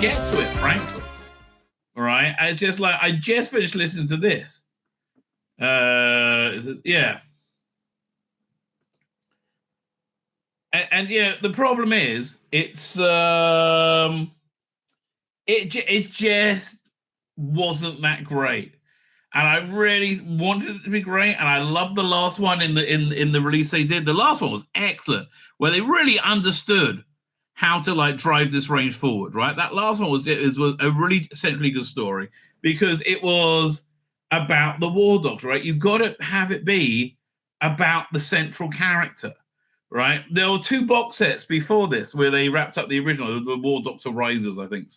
get to it, frankly. All right, I just finished listening to this. Yeah. And yeah, the problem is it just wasn't that great. And I really wanted it to be great, and I loved the last one in the release they did. The last one was excellent, where they really understood how to like drive this range forward. Right, that last one was a really essentially good story because it was about the War Doctor. Right, you've got to have it be about the central character. Right, there were 2 box sets before this where they wrapped up the original, the War Doctor Rises, I think.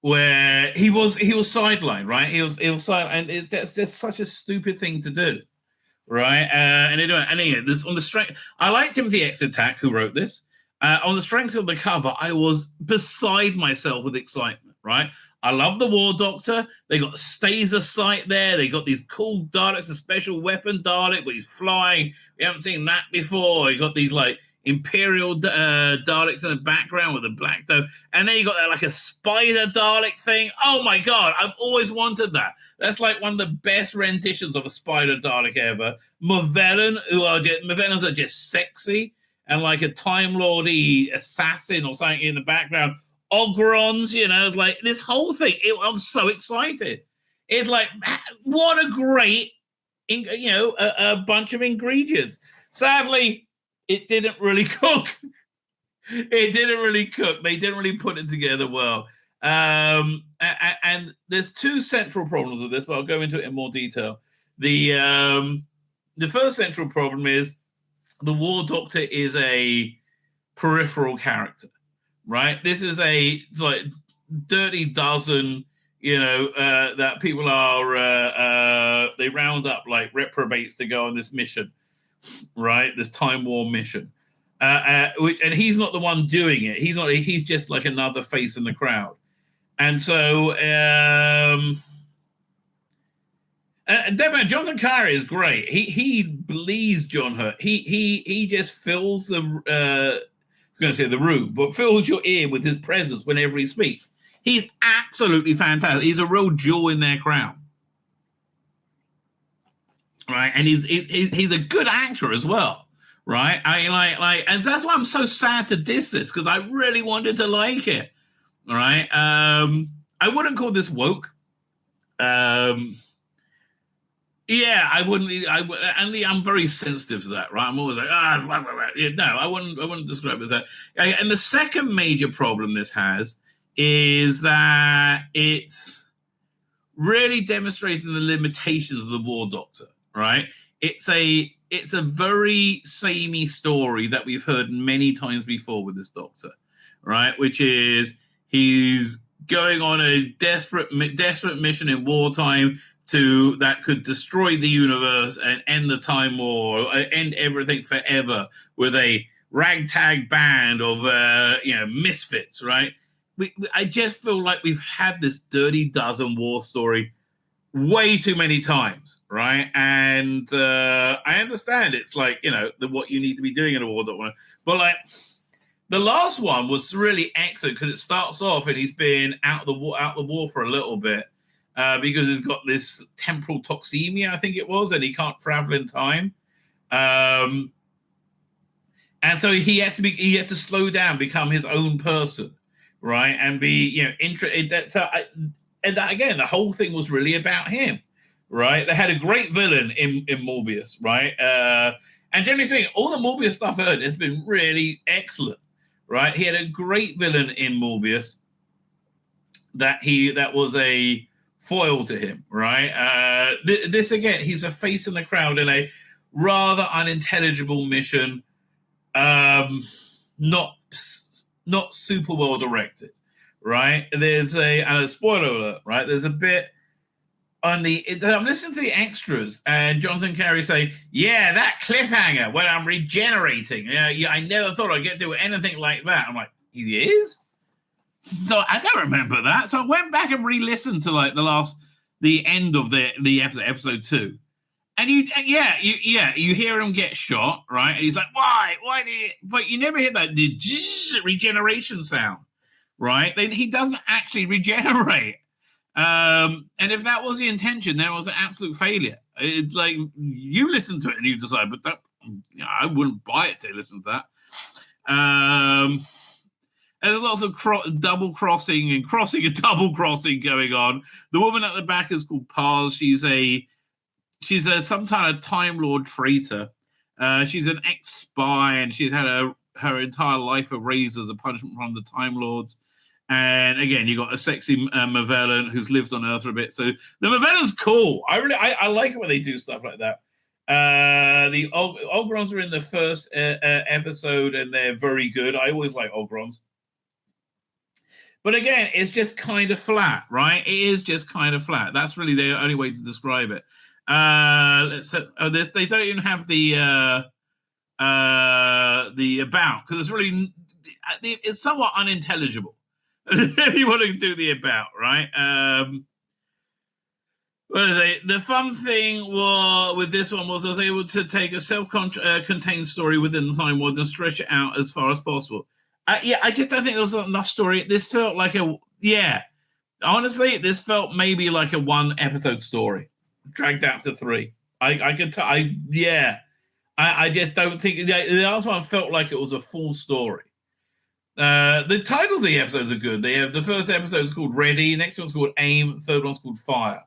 Where he was sidelined, right? He was sidelined, and that's just such a stupid thing to do, right? And anyway, this on the strength. I like Timothy X Attack, who wrote this. On the strength of the cover, I was beside myself with excitement, right? I love the War Doctor. They got Staser Sight there. They got these cool Daleks, a special weapon Dalek, but he's flying. We haven't seen that before. You got these like Imperial Daleks in the background with a black dome, and then you got that like a spider Dalek thing. Oh my god, I've always wanted that. That's like one of the best renditions of a spider Dalek ever. Movellans are just sexy, and like a Time Lordy assassin or something in the background. Ogrons, like this whole thing. I'm so excited. It's like, what a great, a bunch of ingredients. Sadly, it didn't really cook. They didn't really put it together well. And there's 2 central problems with this, but I'll go into it in more detail. The first central problem is the War Doctor is a peripheral character, right? This is a like dirty dozen, that people are they round up like reprobates to go on this mission. Right, this Time War mission, and he's not the one doing it. He's just like another face in the crowd, and so Jonathon Carley is great. He believes John Hurt. He just fills the I was going to say the room, but fills your ear with his presence whenever he speaks. He's absolutely fantastic. He's a real jewel in their crown. Right, and he's a good actor as well, right? And that's why I'm so sad to diss this because I really wanted to like it. All right, I wouldn't call this woke. Yeah, I wouldn't. I'm very sensitive to that, right? I'm always like, no, I wouldn't describe it as that. And the second major problem this has is that it's really demonstrating the limitations of the War Doctor. Right, it's a very samey story that we've heard many times before with this Doctor, right? Which is he's going on a desperate mission in wartime that could destroy the universe and end the Time War, or end everything forever with a ragtag band of misfits, right? I just feel like we've had this dirty dozen war story way too many times, right? And I understand it's like, what you need to be doing in a war, but like the last one was really excellent because it starts off and he's been out of the war for a little bit because he's got this temporal toxemia, I think it was, and he can't travel in time. And so he had to slow down, become his own person, right? And be, interested. And that, again, the whole thing was really about him, right? They had a great villain in Morbius, right? And generally speaking, all the Morbius stuff I heard has been really excellent, right? He had a great villain in Morbius that was a foil to him, right? This, again, he's a face in the crowd in a rather unintelligible mission, not super well directed. Right, there's a spoiler alert. Right, there's a bit on I'm listening to the extras, and Jonathon Carley saying, "Yeah, that cliffhanger when I'm regenerating. I never thought I'd get to do anything like that." I'm like, "He is?" So I don't remember that. So I went back and re-listened to like the end of the episode 2, And you hear him get shot, right? And he's like, why did it? But you never hear that the regeneration sound, right? Then he doesn't actually regenerate. And if that was the intention, then it was an absolute failure. It's like you listen to it and you decide, but I wouldn't buy it to listen to that. And there's lots of double crossing and crossing and double crossing going on. The woman at the back is called Paz. She's some kind of Time Lord traitor. She's an ex-spy, and she's had her entire life erased as a punishment from the Time Lords. And again, you got a sexy Mavellan who's lived on Earth for a bit. So the Mavellan's cool. I like it when they do stuff like that. The Ogrons are in the first episode, and they're very good. I always like Ogrons. But again, it's just kind of flat, right? It is just kind of flat. That's really the only way to describe it. They don't even have the about, because it's really, it's somewhat unintelligible. If you want to do the about, right? The fun thing with this one was I was able to take a self-contained story within the time world and stretch it out as far as possible. I just don't think there was enough story. This felt like honestly, this felt maybe like a 1-episode story, dragged out to 3. I just don't think the last one felt like it was a full story. The titles of the episodes are good. They have the first episode is called Ready, next one's called Aim, third one's called Fire.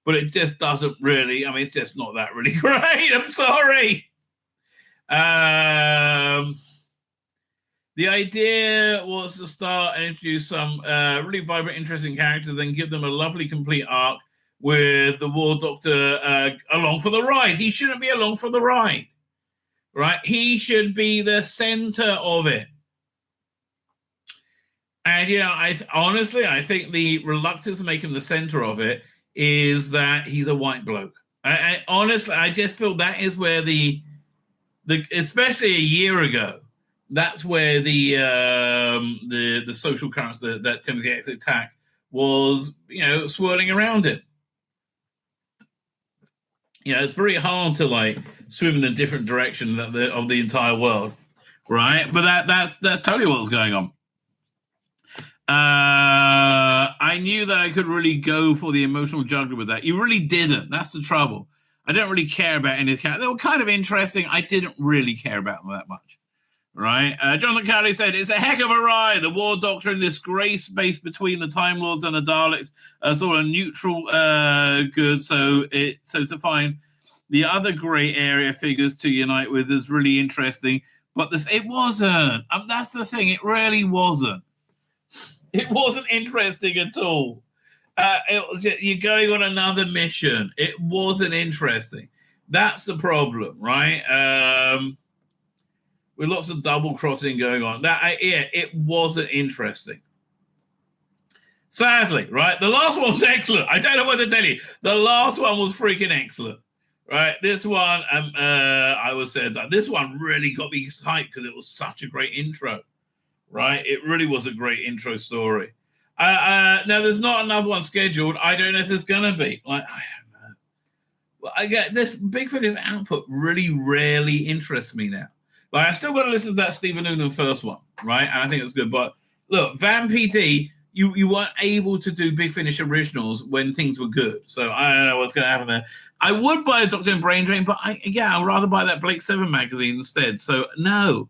But it just doesn't really. I mean, it's just not that really great. I'm sorry. The idea was to start and introduce some really vibrant, interesting characters, then give them a lovely, complete arc with the War Doctor along for the ride. He shouldn't be along for the ride, right? He should be the center of it. And, I think the reluctance to make him the center of it is that he's a white bloke. I just feel that is where the especially a year ago, that's where the social currents that Timothy X attack was, swirling around it. It's very hard to swim in a different direction of the entire world, right? But that's totally what was going on. I knew that I could really go for the emotional juggler with that. You really didn't. That's the trouble. I don't really care about any of the characters. They were kind of interesting. I didn't really care about them that much. Right? Jonathon Carley said, it's a heck of a ride. The War Doctor in this grey space between the Time Lords and the Daleks, sort of neutral good. So to find the other grey area figures to unite with is really interesting. But it wasn't. That's the thing. It really wasn't. It wasn't interesting at all. You're going on another mission. It wasn't interesting. That's the problem, right? With lots of double crossing going on. It wasn't interesting. Sadly, right? The last one was excellent. I don't know what to tell you. The last one was freaking excellent, right? This one, I would say that this one really got me hyped because it was such a great intro, right? It really was a great intro story. Now, there's not another one scheduled. I don't know if there's going to be. I don't know. Well, I get this Big Finish output really rarely interests me now. I still got to listen to that Stephen Noonan first one, right? And I think it's good. But look, Van PD, you weren't able to do Big Finish originals when things were good. So I don't know what's going to happen there. I would buy a Doctor and Brain Drain, but I'd rather buy that Blake 7 magazine instead. So no,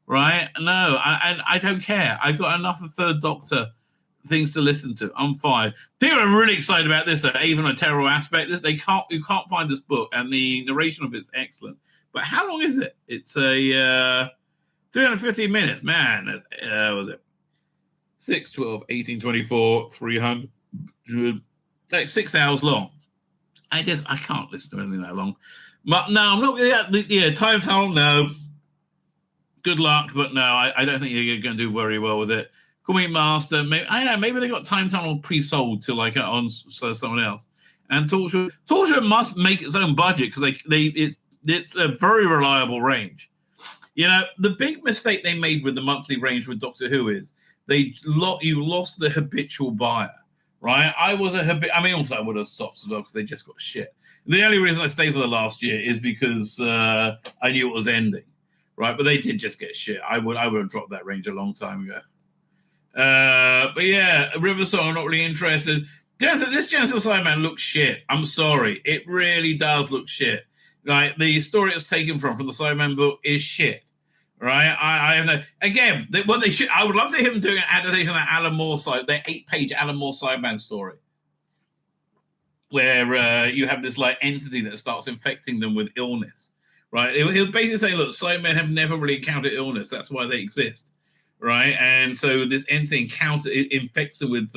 right? No, I don't care. I've got enough of Third Doctor things to listen to. I'm fine. People are really excited about this, even a terrible aspect. You can't find this book, and the narration of it's excellent. But how long is it? It's a 350 minutes. Man, that's, was it 6, 12, 18, 24, 300, like 6 hours long. I can't listen to anything that long. But no, I'm not going to, time tunnel, no. Good luck, but no, I don't think you're going to do very well with it. Call me Master. Maybe, I don't know, maybe they got Time Tunnel pre-sold to on someone else. And Torture must make its own budget because it's a very reliable range. The big mistake they made with the monthly range with Doctor Who is you lost the habitual buyer, right? I was I mean, also I would have stopped as well because they just got shit. The only reason I stayed for the last year is because I knew it was ending, right? But they did just get shit. I would have dropped that range a long time ago. But yeah, River Song, I'm not really interested. This Genesis Sideman looks shit. I'm sorry. It really does look shit. Like, the story it's taken from the Sideman book is shit. Right? I have no... Again, what they should... I would love to hear them doing an adaptation of that Alan Moore side, their 8-page Alan Moore Sideman story, where you have this, like, entity that starts infecting them with illness. Right? He'll basically say, look, Sidemen have never really encountered illness. That's why they exist. Right? And so this entity infects them with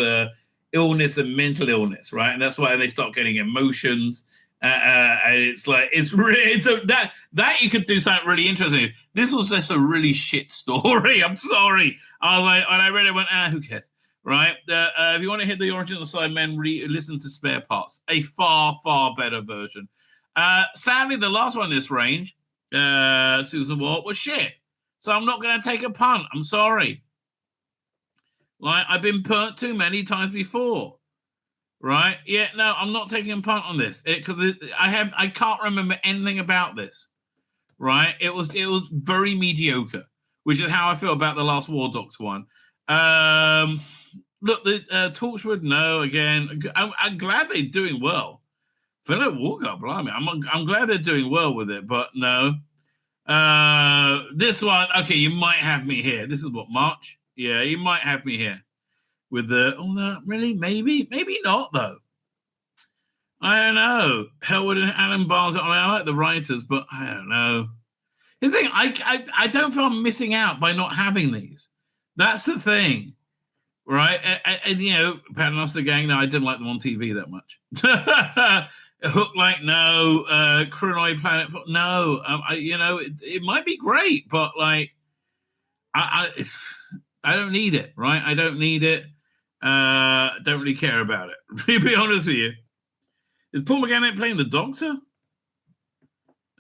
illness and mental illness, right? And that's why they start getting emotions. And it's like, it's really, so that you could do something really interesting. This was just a really shit story. I'm sorry. I was like, and I read it, went, who cares? Right? If you want to hear the origin of the Sidemen, listen to Spare Parts, a far, far better version. Sadly, the last one in this range, Susan Walt, was shit. So I'm not going to take a punt. I'm sorry. Like, I've been burnt too many times before. Right? Yeah, no, I'm not taking a punt on this because I can't remember anything about this. Right? It was very mediocre, which is how I feel about the last War Doctor one. Look, the Torchwood, no, again, I'm glad they're doing well. Philip Walker, blimey, I'm glad they're doing well with it, but no. This one, okay, you might have me here. This is what, March? Yeah, you might have me here. With really? Maybe not, though. I don't know. Hellwood and Alan Barnes, I like the writers, but I don't know. The thing, I don't feel I'm missing out by not having these. That's the thing, right? And you know, Paternoster Gang, no, I didn't like them on TV that much. Hook, like, no. Chronoid Planet, no. It might be great, but, like, I don't need it, right? I don't need it. Don't really care about it. To be honest with you. Is Paul McGann playing the Doctor?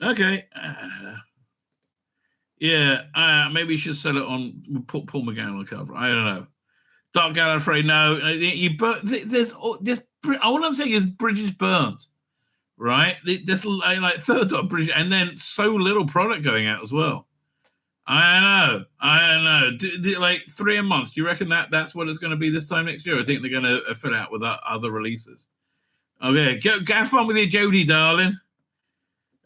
Okay. Yeah, maybe you should sell it on, put Paul McGann on the cover. I don't know. Dark Gallifrey, no. There's all I'm saying is bridges burnt, right? There's like third dot bridge, and then so little product going out as well. I don't know. Like 3 a month. Do you reckon that's what it's going to be this time next year? I think they're going to fill out with other releases. Okay, go have fun with your Jodie, darling.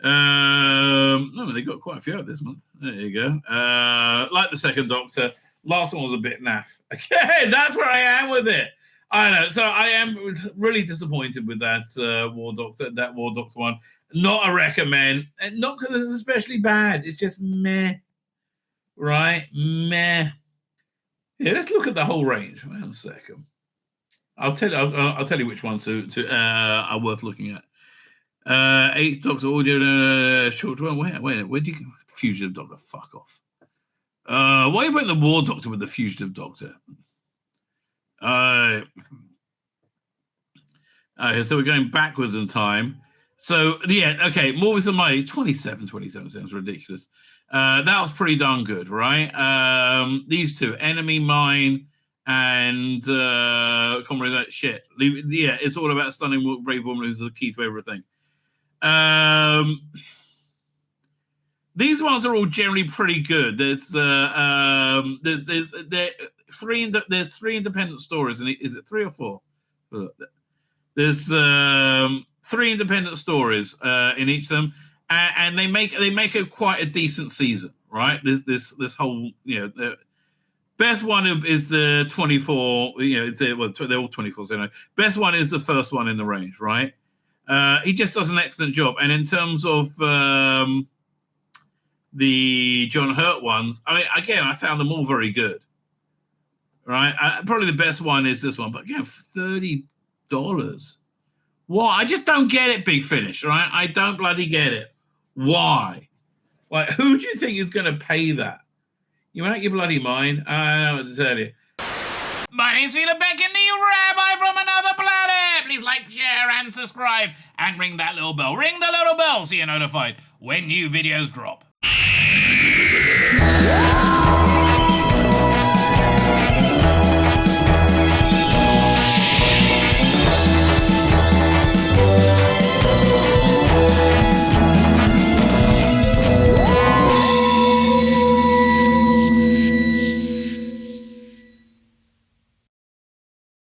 No, they got quite a few out this month. There you go. Like the second Doctor. Last one was a bit naff. Okay, that's where I am with it. I know. So I am really disappointed with that War Doctor one. Not a recommend. Not because it's especially bad. It's just meh. Right? Meh. Yeah, let's look at the whole range. Wait a second. I'll tell you which ones are worth looking at. 8th Doctor audio short one. Where do you Fugitive Doctor? Fuck off. Why are you putting the War Doctor with the Fugitive Doctor? Okay, so we're going backwards in time. So yeah, okay, More with the Mighty, 27 sounds ridiculous. That was pretty darn good, right? These two, Enemy Mine and Comrade, that shit. Yeah, it's all about stunning brave woman who's the key to everything. These ones are all generally pretty good. There's three independent stories, and is it 3 or 4? There's 3 independent stories in each of them, and they make quite a decent season, right? This whole, the best one is the 24. They're all 24. So best one is the first one in the range, right? He just does an excellent job, and in terms of the John Hurt ones, I mean, again, I found them all very good. Right? Probably the best one is this one, but again, $30. Why? I just don't get it, Big Finish, right? I don't bloody get it. Why? Like, who do you think is going to pay that? You out your bloody mind? I don't know what to tell you. My name's Tzvi Lebetkin, the Rabbi from another planet. Please like, share, and subscribe, and ring that little bell. Ring the little bell so you're notified when new videos drop.